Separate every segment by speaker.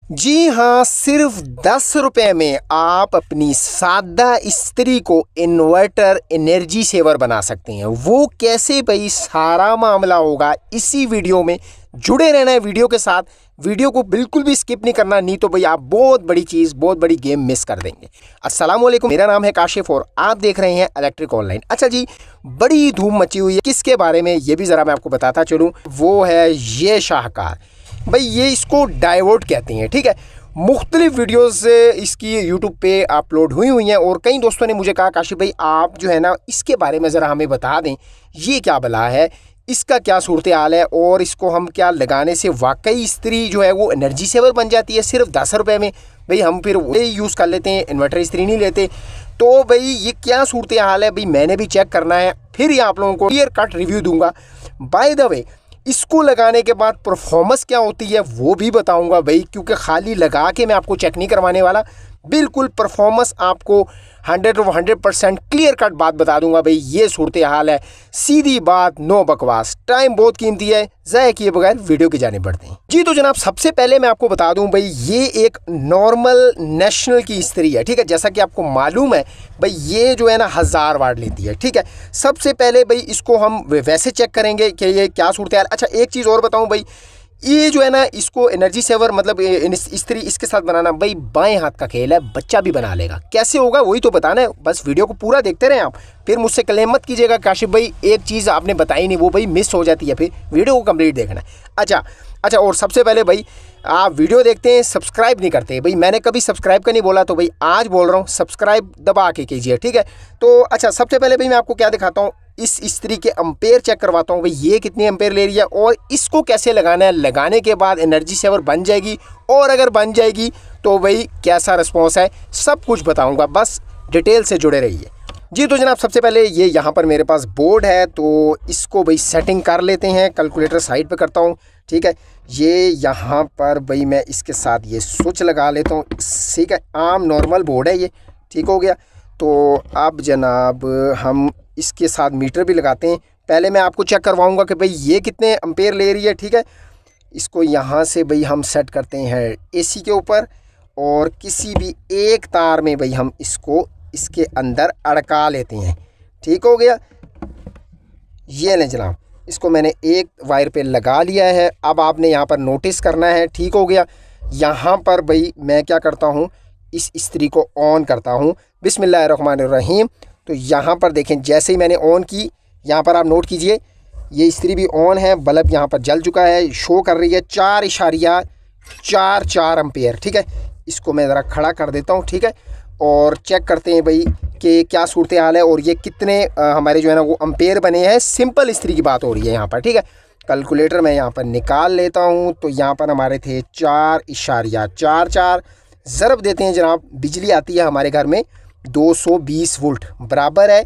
Speaker 1: जी हाँ, सिर्फ 10 रुपये में आप अपनी सादा इस्त्री को इन्वर्टर एनर्जी सेवर बना सकते हैं। वो कैसे भाई, सारा मामला होगा इसी वीडियो में। जुड़े रहना है वीडियो के साथ, वीडियो को बिल्कुल भी स्किप नहीं करना, नहीं तो भाई आप बहुत बड़ी चीज़, बहुत बड़ी गेम मिस कर देंगे। अस्सलाम वालेकुम, मेरा नाम है काशिफ और आप देख रहे हैं इलेक्ट्रिक ऑनलाइन। अच्छा जी, बड़ी धूम मची हुई है, किसके बारे में ये भी ज़रा मैं आपको बताता चलूँ। वो है ये शाहकार भाई, ये इसको डायोड कहते हैं, ठीक है। मुख्तलिफ वीडियोस इसकी यूट्यूब पे अपलोड हुई हैं और कई दोस्तों ने मुझे कहा काशिफ भाई आप जो है ना इसके बारे में ज़रा हमें बता दें, ये क्या बला है, इसका क्या सूरत हाल है और इसको हम क्या लगाने से वाकई इस्त्री जो है वो एनर्जी सेवर बन जाती है सिर्फ 10 रुपये में। भाई हम फिर वही यूज़ कर लेते हैं, इन्वर्टर इस्त्री नहीं लेते। तो भाई ये क्या सूरत हाल है, भाई मैंने भी चेक करना है, फिर ये आप लोगों को क्लियर कट रिव्यू दूंगा। बाय द वे, इसको लगाने के बाद परफॉर्मेंस क्या होती है वो भी बताऊंगा भाई, क्योंकि खाली लगा के मैं आपको चेक नहीं करवाने वाला। बिल्कुल परफॉर्मेंस आपको 100% क्लियर कट बात बता दूंगा भाई, ये सूरत हाल है, सीधी बात, नो बकवास। टाइम बहुत कीमती है, ज़ाया किए बगैर वीडियो की जाने बढ़ते हैं जी। तो जनाब सबसे पहले मैं आपको बता दूं भाई, ये एक नॉर्मल नेशनल की इस्त्री है, ठीक है। जैसा कि आपको मालूम है भाई, ये जो है ना 1000 वाट लेती है, ठीक है। सबसे पहले भाई इसको हम वैसे चेक करेंगे कि ये क्या सूरत हाल। अच्छा एक चीज़ और बताऊँ भाई, ये जो है ना इसको एनर्जी सेवर मतलब इस्त्री इसके साथ बनाना भाई बाएं हाथ का खेल है, बच्चा भी बना लेगा। कैसे होगा वही तो बताना है, बस वीडियो को पूरा देखते रहें आप। फिर मुझसे क्लेम मत कीजिएगा काशिफ भाई एक चीज़ आपने बताई नहीं, वो भाई मिस हो जाती है, फिर वीडियो को कंप्लीट देखना है। अच्छा और सबसे पहले भाई आप वीडियो देखते हैं, सब्सक्राइब नहीं करते भाई, मैंने कभी सब्सक्राइब का नहीं बोला, तो भाई आज बोल रहा हूँ सब्सक्राइब दबा के कीजिए, ठीक है। तो अच्छा सबसे पहले भाई मैं आपको क्या दिखाता हूँ, इस इस्त्री के एम्पेयर चेक करवाता हूँ भाई, ये कितनी एम्पेयर ले रही है और इसको कैसे लगाना है। लगाने के बाद एनर्जी सेवर बन जाएगी और अगर बन जाएगी तो भाई कैसा रिस्पॉन्स है सब कुछ बताऊँगा, बस डिटेल से जुड़े रहिए जी। तो जनाब सबसे पहले ये यहाँ पर मेरे पास बोर्ड है, तो इसको भाई सेटिंग कर लेते हैं। कैलकुलेटर साइड पे करता हूँ, ठीक है। ये यहाँ पर भाई मैं इसके साथ ये स्विच लगा लेता हूँ, ठीक है। आम नॉर्मल बोर्ड है ये, ठीक हो गया। तो अब जनाब हम इसके साथ मीटर भी लगाते हैं। पहले मैं आपको चेक करवाऊँगा कि भाई ये कितने एम्पेयर ले रही है, ठीक है। इसको यहाँ से भाई हम सेट करते हैं एसी के ऊपर और किसी भी एक तार में भाई हम इसको इसके अंदर अड़का लेते हैं, ठीक हो गया। ये लें जनाब, इसको मैंने एक वायर पे लगा लिया है। अब आपने यहाँ पर नोटिस करना है, ठीक हो गया। यहाँ पर भाई मैं क्या करता हूँ, इस इस्त्री को ऑन करता हूँ, बिस्मिल्लाहिर्रहमानिर्रहीम। तो यहाँ पर देखें, जैसे ही मैंने ऑन की, यहाँ पर आप नोट कीजिए ये इस्त्री भी ऑन है, बल्ब यहाँ पर जल चुका है, शो कर रही है 4.44 एम्पेयर, ठीक है। इसको मैं ज़रा खड़ा कर देता हूँ, ठीक है। और चेक करते हैं भाई कि क्या सूरत हाल है और ये कितने हमारे जो है ना वो एम्पेयर बने हैं। सिंपल इस्त्री की बात हो रही है यहाँ पर, ठीक है। कैलकुलेटर मैं यहाँ पर निकाल लेता हूँ, तो यहाँ पर हमारे थे 4.44। ज़रब देते हैं जनाब, बिजली आती है हमारे घर में 220 वोल्ट बराबर है।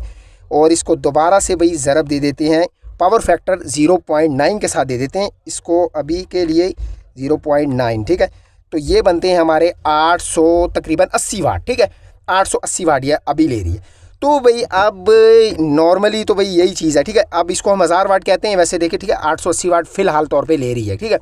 Speaker 1: और इसको दोबारा से भाई ज़रब दे देते हैं, पावर फैक्टर 0.9 के साथ दे देते हैं इसको अभी के लिए 0.9, ठीक है। तो ये बनते हैं हमारे 800 तकरीबन 80 वाट, ठीक है। 880 वाट ये अभी ले रही है। तो भाई अब नॉर्मली तो भाई यही चीज़ है, ठीक है। अब इसको हम 1000 वाट कहते हैं वैसे, देखिए, ठीक है। 880 वाट फ़िलहाल तौर पे ले रही है, ठीक है।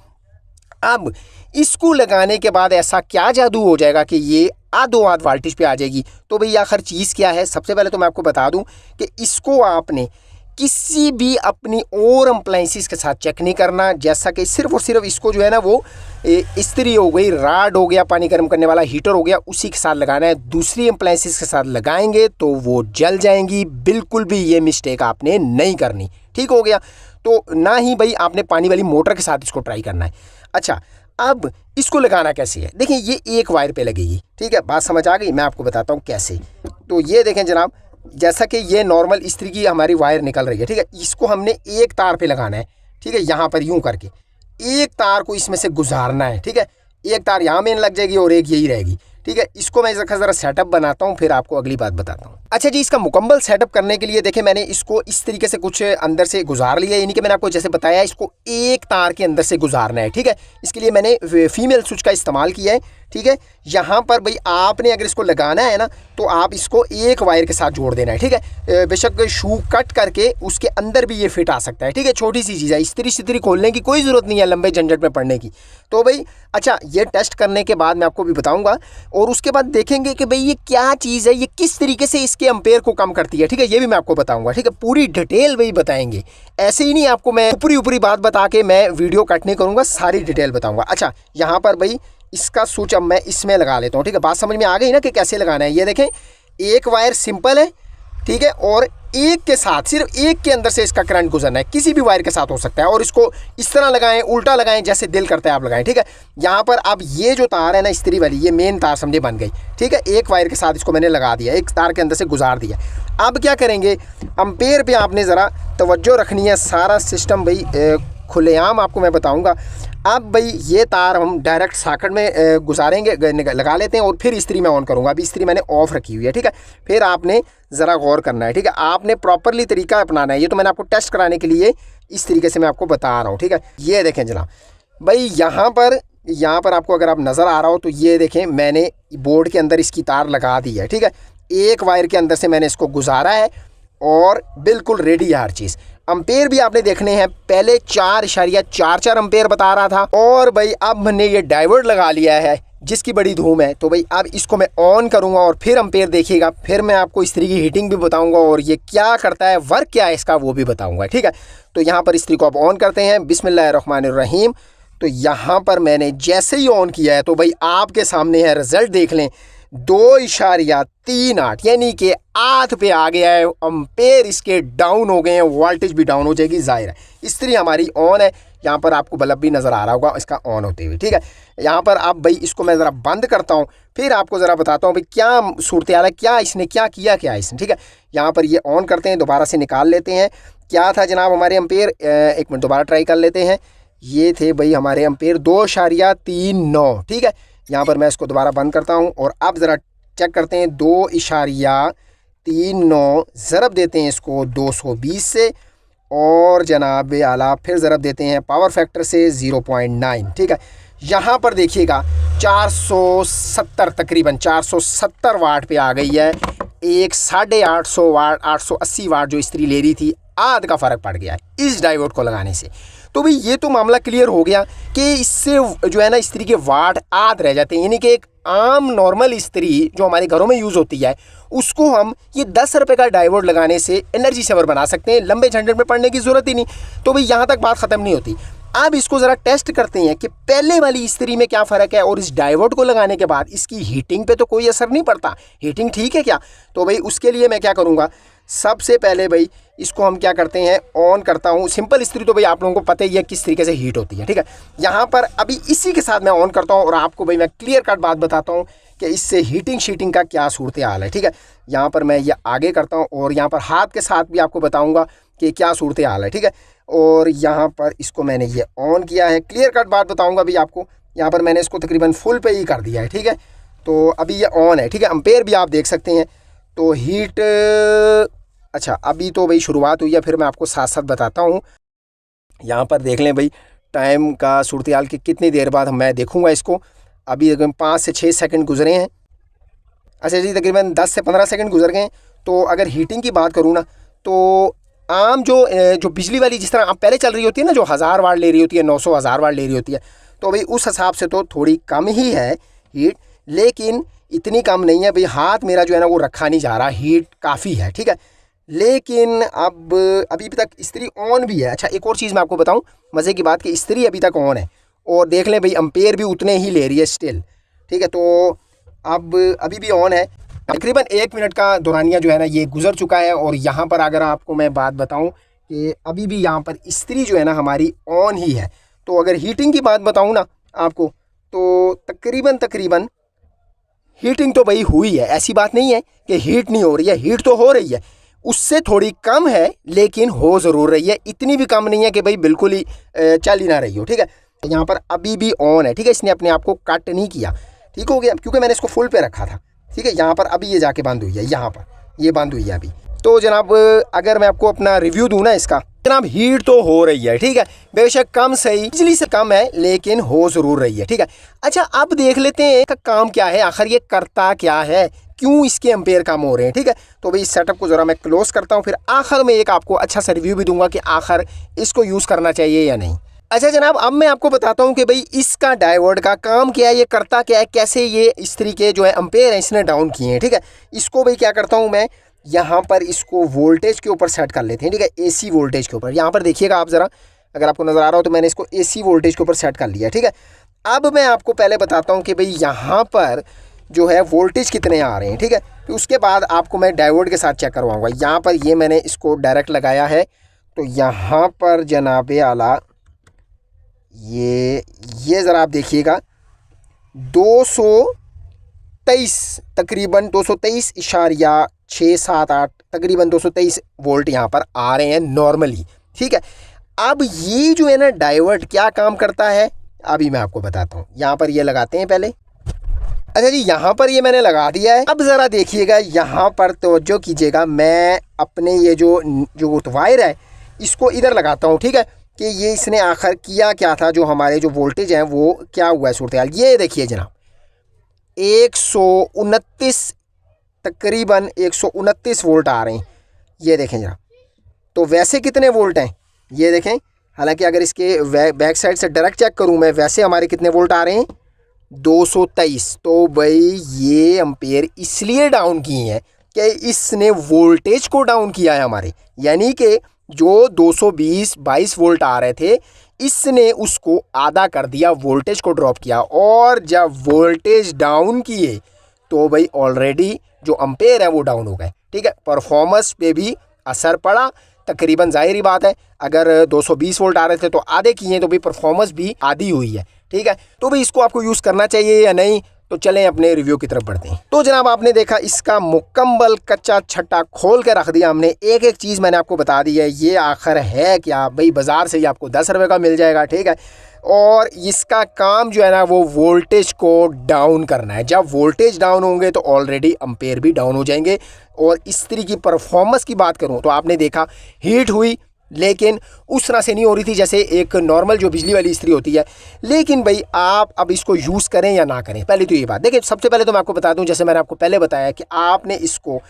Speaker 1: अब इसको लगाने के बाद ऐसा क्या जादू हो जाएगा कि ये आधो आध वोल्टेज पे आ जाएगी। तो भाई आखिर चीज़ क्या है, सबसे पहले तो मैं आपको बता दूं कि इसको आपने किसी भी अपनी और अप्लायंसेस के साथ चेक नहीं करना। जैसा कि सिर्फ और सिर्फ इसको जो है ना वो इस्त्री हो गई, राड हो गया, पानी गर्म करने वाला हीटर हो गया, उसी के साथ लगाना है। दूसरी अप्लायंसेस के साथ लगाएंगे तो वो जल जाएंगी, बिल्कुल भी ये मिस्टेक आपने नहीं करनी, ठीक हो गया। तो ना ही भाई आपने पानी वाली मोटर के साथ इसको ट्राई करना है। अच्छा अब इसको लगाना कैसे है, देखिए ये एक वायर पे लगेगी, ठीक है। बात समझ आ गई, मैं आपको बताता हूँ कैसे। तो ये देखें जनाब, जैसा कि ये नॉर्मल इस्त्री की हमारी वायर निकल रही है, ठीक है। इसको हमने एक तार पे लगाना है, ठीक है। यहाँ पर यूं करके एक तार को इसमें से गुजारना है, ठीक है। एक तार यहाँ में लग जाएगी और एक यही रहेगी, ठीक है। इसको मैं ज़रा सेटअप बनाता हूँ, फिर आपको अगली बात बताता हूँ। अच्छा जी, इसका मुकम्मल सेटअप करने के लिए देखें मैंने इसको इस तरीके से कुछ अंदर से गुजार लिया, यानी कि मैंने आपको जैसे बताया इसको एक तार के अंदर से गुजारना है, ठीक है। इसके लिए मैंने फीमेल स्विच का इस्तेमाल किया है, ठीक है। यहाँ पर भाई आपने अगर इसको लगाना है ना तो आप इसको एक वायर के साथ जोड़ देना है, ठीक है। बेशक शू कट करके उसके अंदर भी ये फिट आ सकता है, ठीक है। छोटी सी चीज़ है, इस्त्री खोलने की कोई ज़रूरत नहीं है लंबे झंझट में पड़ने की। तो भाई अच्छा, ये टेस्ट करने के बाद मैं आपको भी बताऊंगा और उसके बाद देखेंगे कि भाई ये क्या चीज़ है, ये किस तरीके से इसके एम्पेयर को कम करती है, ठीक है। ये भी मैं आपको बताऊंगा, ठीक है। पूरी डिटेल भाई बताएंगे, ऐसे ही नहीं आपको मैं ऊपरी बात बता के मैं वीडियो कट नहीं करूँगा, सारी डिटेल बताऊँगा। अच्छा, यहाँ पर भाई इसका स्विच अब मैं इसमें लगा लेता हूँ, ठीक है। बात समझ में आ गई ना कि कैसे लगाना है। ये देखें, एक वायर सिंपल है, ठीक है, और एक के साथ सिर्फ एक के अंदर से इसका करंट गुजरना है, किसी भी वायर के साथ हो सकता है। और इसको इस तरह लगाएं, उल्टा लगाएं, जैसे दिल करता है आप लगाएं, ठीक है। यहाँ पर अब ये जो तार है ना इस्त्री वाली, ये मेन तार समझे बन गई, ठीक है। एक वायर के साथ इसको मैंने लगा दिया, एक तार के अंदर से गुजार दिया। अब क्या करेंगे, एम्पेयर पे आपने ज़रा तवज्जो रखनी है। सारा सिस्टम भाई खुलेआम आपको मैं बताऊंगा। अब भाई ये तार हम डायरेक्ट सॉकेट में गुजारेंगे, लगा लेते हैं और फिर इस्त्री में ऑन करूंगा। अभी इस्त्री मैंने ऑफ रखी हुई है, ठीक है। फिर आपने ज़रा गौर करना है, ठीक है। आपने प्रॉपरली तरीका अपनाना है। ये तो मैंने आपको टेस्ट कराने के लिए इस तरीके से मैं आपको बता रहा हूँ, ठीक है। ये देखें जनाब भाई, यहाँ पर आपको अगर आप नज़र आ रहा हो तो ये देखें, मैंने बोर्ड के अंदर इसकी तार लगा दी है, ठीक है। एक वायर के अंदर से मैंने इसको गुजारा है और बिल्कुल रेडी है हर चीज़। एम्पेयर भी आपने देखने हैं, पहले 4.44 एम्पेयर बता रहा था और भाई अब मैंने ये डाइवर्ट लगा लिया है जिसकी बड़ी धूम है। तो भाई अब इसको मैं ऑन करूंगा और फिर एम्पेयर देखिएगा, फिर मैं आपको इस्त्री की हीटिंग भी बताऊंगा और ये क्या करता है, वर्क क्या है इसका, वो भी बताऊंगा, ठीक है। तो यहाँ पर इस्त्री को आप ऑन करते हैं, बिस्मिल्लाहिर्रहमानिर्रहीम। तो यहाँ पर मैंने जैसे ही ऑन किया है तो भाई आपके सामने है, रिजल्ट देख लें, 2.38 यानी कि आध पे आ गया है। एम्पेयर इसके डाउन हो गए हैं, वोल्टेज भी डाउन हो जाएगी, जाहिर है इस्त्री हमारी ऑन है। यहाँ पर आपको बल्ब भी नज़र आ रहा होगा इसका ऑन होते हुए, ठीक है। यहाँ पर आप भाई इसको मैं ज़रा बंद करता हूँ, फिर आपको ज़रा बताता हूँ भाई क्या सूरत हाल है, क्या इसने क्या किया, क्या इसने, ठीक है। यहाँ पर ये ऑन करते हैं, दोबारा से निकाल लेते हैं। क्या था जनाब हमारे एम्पेयर, एक मिनट दोबारा ट्राई कर लेते हैं। ये थे भाई हमारे एम्पेयर 2.39, ठीक है। यहाँ पर मैं इसको दोबारा बंद करता हूँ और अब ज़रा चेक करते हैं, 2.39 ज़रब देते हैं इसको 220 से और जनाब आला फिर ज़रब देते हैं पावर फैक्टर से 0.9, ठीक है। यहाँ पर देखिएगा 470 तकरीबन 470 वाट पे आ गई है। एक 850 वाट 880 वाट जो इस्त्री ले रही थी, आध का फ़र्क पड़ गया है इस डायोड को लगाने से। तो भाई ये तो मामला क्लियर हो गया कि इससे जो है ना इस्त्री के वाट आध रह जाते हैं, यानी कि एक आम नॉर्मल इस्त्री जो हमारे घरों में यूज़ होती है उसको हम ये 10 रुपये का डायोड लगाने से एनर्जी सेवर बना सकते हैं, लंबे झंझट में पड़ने की ज़रूरत ही नहीं। तो भाई यहाँ तक बात ख़त्म नहीं होती। अब इसको ज़रा टेस्ट करते हैं कि पहले वाली इस्त्री में क्या फ़र्क है और इस डायोड को लगाने के बाद इसकी हीटिंग पे तो कोई असर नहीं पड़ता, हीटिंग ठीक है क्या। तो भाई उसके लिए मैं क्या करूँगा, सबसे पहले भाई इसको हम क्या करते हैं, ऑन करता हूँ। सिंपल इस्त्री तो भाई आप लोगों को पता ही है किस तरीके से हीट होती है, ठीक है। यहाँ पर अभी इसी के साथ मैं ऑन करता हूँ और आपको भाई मैं क्लियर कट बात बताता हूँ कि इससे हीटिंग शीटिंग का क्या सूरत हाल है, ठीक है। यहाँ पर मैं ये आगे करता हूँ और यहाँ पर हाथ के साथ भी आपको बताऊँगा कि क्या सूरत हाल है, ठीक है। और यहाँ पर इसको मैंने ये ऑन किया है, क्लियर कट बात बताऊँगा भाई आपको। यहाँ पर मैंने इसको तकरीबन फुल पे ही कर दिया है, ठीक है। तो अभी ये ऑन है, ठीक है। एम्पेयर भी आप देख सकते हैं। तो हीट अच्छा अभी तो भाई शुरुआत हुई है, फिर मैं आपको साथ साथ बताता हूँ। यहाँ पर देख लें भाई टाइम का सूरत हाल कि कितनी देर बाद मैं देखूँगा इसको। अभी तकरीबन 5 से 6 सेकंड गुजरे हैं। अच्छा जी, तकरीबन 10 से 15 सेकंड गुजर गए। तो अगर हीटिंग की बात करूँ ना तो आम जो बिजली वाली जिस तरह आप पहले चल रही होती है ना, जो 1000 वाट ले रही होती है, 900 1000 वाट ले रही होती है, तो भाई उस हिसाब से तो थोड़ी कम ही है हीट, लेकिन इतनी कम नहीं है भाई। हाथ मेरा जो है ना वो रखा नहीं जा रहा, हीट काफ़ी है, ठीक है। लेकिन अब अभी तक इस्त्री ऑन भी है। अच्छा एक और चीज़ मैं आपको बताऊं मज़े की बात, कि इस्त्री अभी तक ऑन है और देख लें भाई एम्पेयर भी उतने ही ले रही है स्टिल, ठीक है। तो अब अभी भी ऑन है। तकरीबन 1 मिनट का दौरानिया जो है ना ये गुजर चुका है। और यहाँ पर अगर आपको मैं बात बताऊं कि अभी भी यहाँ पर इस्त्री जो है ना हमारी ऑन ही है। तो अगर हीटिंग की बात बताऊँ ना आपको, तो तकरीबन हीटिंग तो भाई हुई है, ऐसी बात नहीं है कि हीट नहीं हो रही है, हीट तो हो रही है, उससे थोड़ी कम है लेकिन हो ज़रूर रही है। इतनी भी कम नहीं है कि भाई बिल्कुल ही चल ही ना रही हो, ठीक है। यहाँ पर अभी भी ऑन है, ठीक है। इसने अपने आप को कट नहीं किया, ठीक हो गया, क्योंकि मैंने इसको फुल पे रखा था, ठीक है। यहाँ पर अभी ये जाके बंद हुई है, यहाँ पर ये बंद हुई है अभी। तो जनाब अगर मैं आपको अपना रिव्यू दूँ ना इसका, जनाब हीट तो हो रही है, ठीक है, बेशक कम सही, बिजली से कम है लेकिन हो ज़रूर रही है, ठीक है। अच्छा अब देख लेते हैं इसका काम क्या है, आखिर ये करता क्या है, क्यों इसके एम्पेयर कम हो रहे हैं, ठीक है। तो भाई इस सेटअप को ज़रा मैं क्लोज़ करता हूँ, फिर आखिर में एक आपको अच्छा सा रिव्यू भी दूंगा कि आखिर इसको यूज़ करना चाहिए या नहीं। अच्छा जनाब अब मैं आपको बताता हूँ कि भाई इसका डायोड का काम क्या है, ये करता क्या है, कैसे ये इस तरीके जो है एम्पेयर है इसने डाउन किए हैं, ठीक है। इसको भाई क्या करता हूँ मैं, यहाँ पर इसको वोल्टेज के ऊपर सेट कर लेते हैं, ठीक है, एसी वोल्टेज के ऊपर। यहाँ पर देखिएगा आप ज़रा, अगर आपको नज़र आ रहा हो तो मैंने इसको एसी वोल्टेज के ऊपर सेट कर लिया, ठीक है। अब मैं आपको पहले बताता हूँ कि भाई यहाँ पर जो है वोल्टेज कितने आ रहे हैं, ठीक है। फिर उसके बाद आपको मैं डायोड के साथ चेक करवाऊँगा। यहाँ पर ये मैंने इसको डायरेक्ट लगाया है, तो यहाँ पर जनाब आला ये ज़रा आप देखिएगा 223 तकरीबन 223.678 तकरीबन 223 वोल्ट यहाँ पर आ रहे हैं नॉर्मली, ठीक है। अब ये जो है ना डायोड क्या काम करता है अभी मैं आपको बताता हूँ। यहाँ पर ये लगाते हैं पहले। अच्छा जी यहाँ पर ये मैंने लगा दिया है। अब ज़रा देखिएगा यहाँ पर तवज्जो कीजिएगा, मैं अपने ये जो वायर है इसको इधर लगाता हूँ, ठीक है, कि ये इसने आखिर किया क्या था, जो हमारे जो वोल्टेज हैं वो क्या हुआ है सूरत हाल। ये देखिए जनाब 129 तकरीबन 129 वोल्ट आ रहे हैं, ये देखें जनाब। तो वैसे कितने वोल्ट हैं ये देखें, हालांकि अगर इसके बैक साइड से डायरेक्ट चेक करूं मैं, वैसे हमारे कितने वोल्ट आ रहे हैं 223। तो भाई ये एम्पेयर इसलिए डाउन किए हैं कि इसने वोल्टेज को डाउन किया है हमारे, यानी कि जो 222 वोल्ट आ रहे थे इसने उसको आधा कर दिया, वोल्टेज को ड्रॉप किया। और जब वोल्टेज डाउन किए तो भाई ऑलरेडी जो एम्पेयर है वो डाउन हो गए, ठीक है। परफॉर्मेंस पे भी असर पड़ा तकरीबन, जाहिर बात है अगर 220 वोल्ट आ रहे थे तो आधे किए तो भाई परफॉर्मेंस भी आधी हुई है, ठीक है। तो भाई इसको आपको यूज़ करना चाहिए या नहीं, तो चलें अपने रिव्यू की तरफ बढ़ते हैं। तो जनाब आपने देखा इसका मुकम्मल कच्चा छट्टा खोल के रख दिया हमने, एक एक चीज़ मैंने आपको बता दी है। ये आखिर है क्या भाई, बाज़ार से ही आपको 10 रुपये का मिल जाएगा, ठीक है। और इसका काम जो है ना वो वोल्टेज को डाउन करना है। जब वोल्टेज डाउन होंगे तो ऑलरेडी एम्पेयर भी डाउन हो जाएंगे। और इस्त्री की परफॉर्मेंस की बात करूँ तो आपने देखा हीट हुई, लेकिन उस तरह से नहीं हो रही थी जैसे एक नॉर्मल जो बिजली वाली इस्त्री होती है। लेकिन भाई आप अब इसको यूज़ करें या ना करें, पहले तो ये बात देखिए। सबसे पहले तो मैं आपको बता दूं, जैसे मैंने आपको पहले बताया कि आपने इसको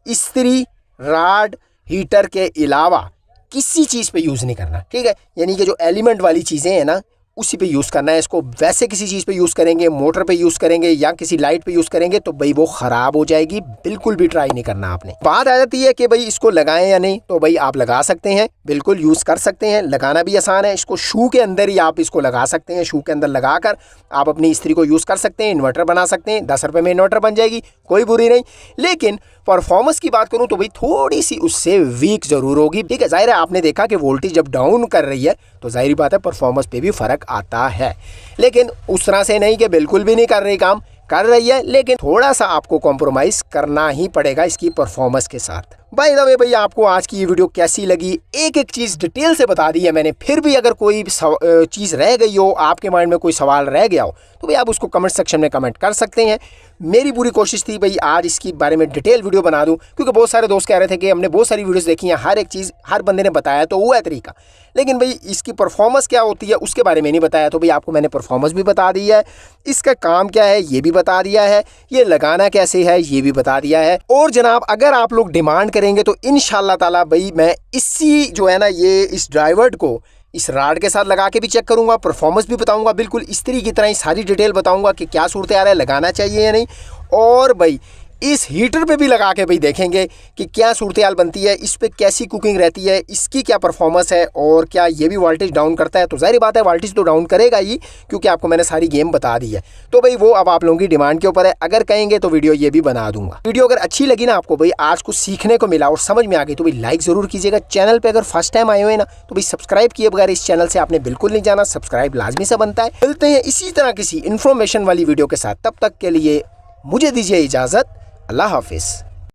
Speaker 1: इस्त्री रॉड हीटर के अलावा किसी चीज़ पे यूज़ नहीं करना, ठीक है। यानी कि जो एलिमेंट वाली चीज़ें हैं ना उसी पे यूज़ करना है इसको। वैसे किसी चीज़ पे यूज़ करेंगे, मोटर पे यूज़ करेंगे या किसी लाइट पे यूज़ करेंगे तो भाई वो ख़राब हो जाएगी, बिल्कुल भी ट्राई नहीं करना आपने। बात आ जाती है कि भाई इसको लगाएं या नहीं, तो भाई आप लगा सकते हैं, बिल्कुल यूज़ कर सकते हैं, लगाना भी आसान है। इसको शू के अंदर ही आप इसको लगा सकते हैं, शू के अंदर लगा कर आप अपनी इस्त्री को यूज़ कर सकते हैं, इन्वर्टर बना सकते हैं। 10 रुपये में इन्वर्टर बन जाएगी, कोई बुरी नहीं। लेकिन परफॉर्मेंस की बात करूं तो भाई थोड़ी सी उससे वीक ज़रूर होगी, ठीक है। जाहिर है आपने देखा कि वोल्टेज जब डाउन कर रही है तो जाहिर बात है परफॉर्मेंस पे भी फ़र्क आता है। लेकिन उस तरह से नहीं कि बिल्कुल भी नहीं कर रही, काम कर रही है, लेकिन थोड़ा सा आपको कॉम्प्रोमाइज़ करना ही पड़ेगा इसकी परफॉर्मेंस के साथ। बाय द वे भैया आपको आज की ये वीडियो कैसी लगी, एक एक चीज़ डिटेल से बता दी है मैंने। फिर भी अगर कोई चीज़ रह गई हो, आपके माइंड में कोई सवाल रह गया हो, तो भाई आप उसको कमेंट सेक्शन में कमेंट कर सकते हैं। मेरी पूरी कोशिश थी भाई आज इसकी बारे में डिटेल वीडियो बना दूं, क्योंकि बहुत सारे दोस्त कह रहे थे कि हमने बहुत सारी वीडियोस देखी हैं, हर एक चीज़ हर बंदे ने बताया तो वो है तरीका, लेकिन भाई इसकी परफॉर्मेंस क्या होती है उसके बारे में नहीं बताया। तो भाई आपको मैंने परफॉर्मेंस भी बता दी है, इसका काम क्या है ये भी बता दिया है, ये लगाना कैसे है ये भी बता दिया है। और जनाब अगर आप लोग डिमांड करेंगे तो इंशाल्लाह ताला भाई मैं इसी जो है ना ये इस ड्राइवर को इस राड के साथ लगा के भी चेक करूंगा, परफॉर्मेंस भी बताऊंगा, बिल्कुल इस्त्री की तरह ही सारी डिटेल बताऊंगा कि क्या सूरत हाल है, लगाना चाहिए या नहीं। और भाई इस हीटर पे भी लगा के भाई देखेंगे कि क्या सूरत हाल बनती है, इस पे कैसी कुकिंग रहती है, इसकी क्या परफॉर्मेंस है और क्या ये भी वोल्टेज डाउन करता है। तो जाहिर बात है वोल्टेज तो डाउन करेगा ही, क्योंकि आपको मैंने सारी गेम बता दी है। तो भाई वो अब आप लोगों की डिमांड के ऊपर है, अगर कहेंगे तो वीडियो ये भी बना दूंगा। वीडियो अगर अच्छी लगी ना आपको, भाई आज कुछ सीखने को मिला और समझ में आ गई, तो भाई लाइक ज़रूर कीजिएगा। चैनल पर अगर फर्स्ट टाइम आए हुए ना तो भाई सब्सक्राइब किए बगैर इस चैनल से आपने बिल्कुल नहीं जाना, सब्सक्राइब लाजमी से बनता है। मिलते हैं इसी तरह किसी इन्फॉर्मेशन वाली वीडियो के साथ, तब तक के लिए मुझे दीजिए इजाज़त, अल्लाह हाफिज़।